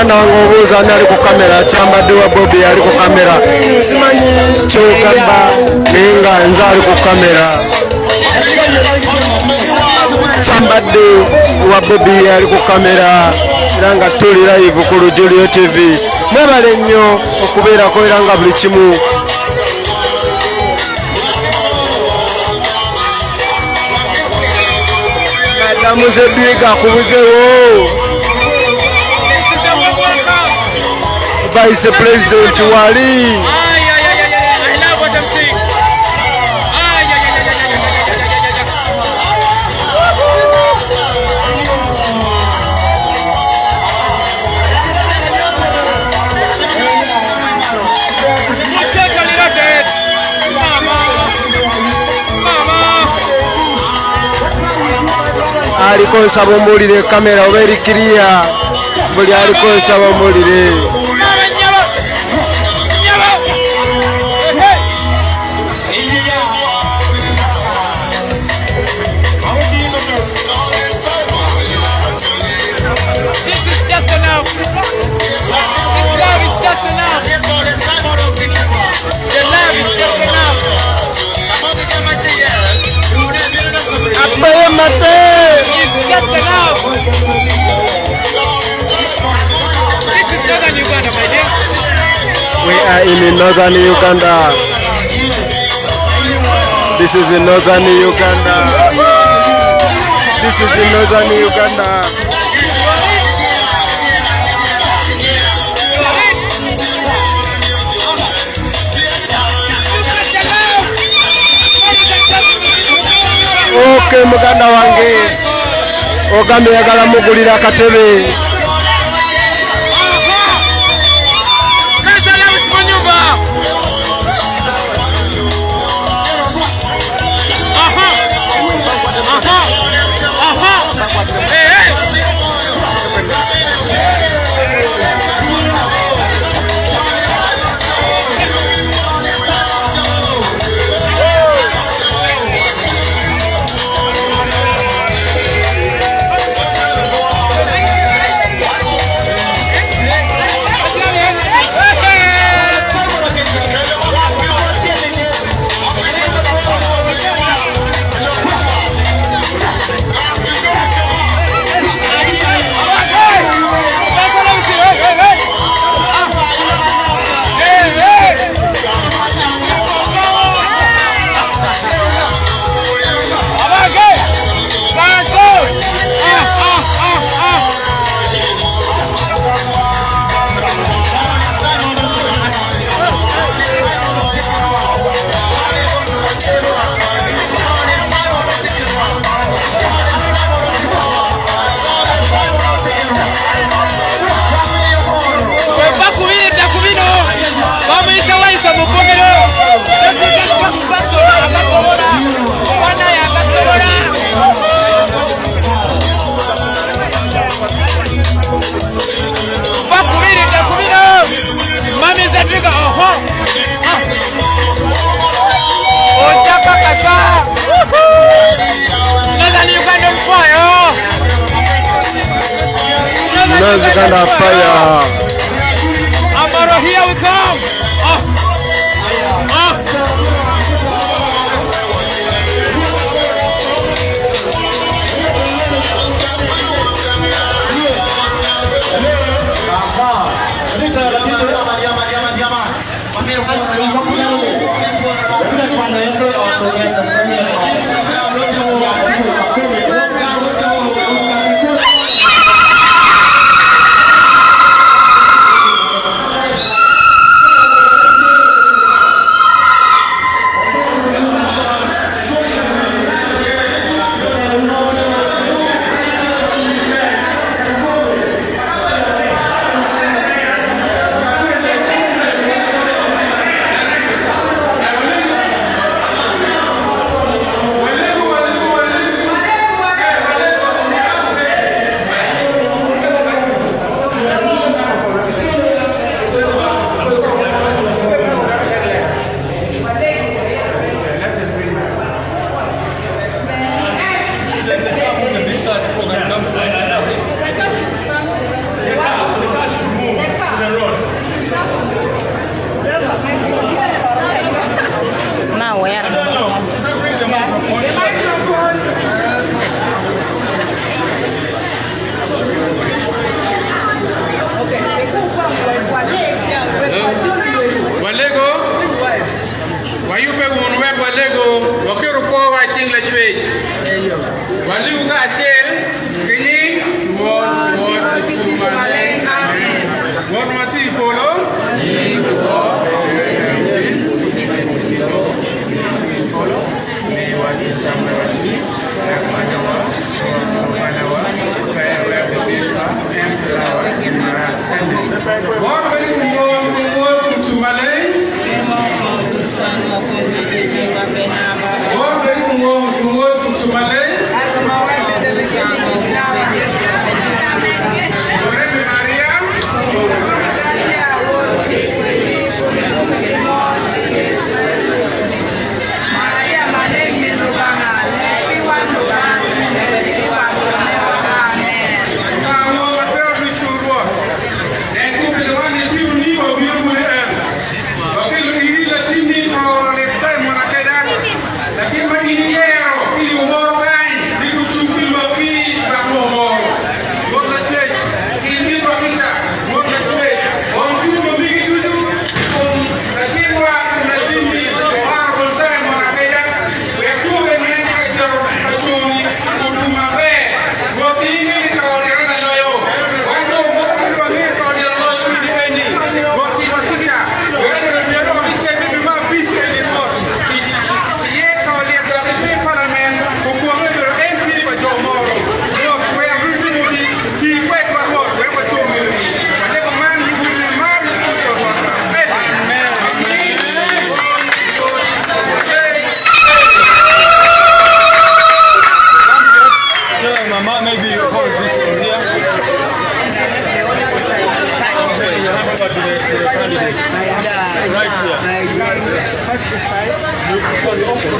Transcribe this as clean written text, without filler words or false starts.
muganda wange obuuza ani ali ku kamera Kyambadde wa Bobby ali ku kamera simanyi kyogamba naye nga nze ali ku kamera Kyambadde wa Bobby ali ku kamera era nga tuli live ku Lujulio TV mwebale nnyo okubeerako era nga buli kimu Madamu Zedwiga akubuzeewo Vice President wali aliko nsaba omuwulire kamera oba eri kiriya buli aliko nsaba omuwulire We are in northern Uganda. This is in northern Uganda. This is in northern Uganda. Okay, muganda wange ogambye yagala mugulira akatebe Uganda fire. Amaro, here we come. you hold this from here. Okay, you have to the candidate. Right here. You first open.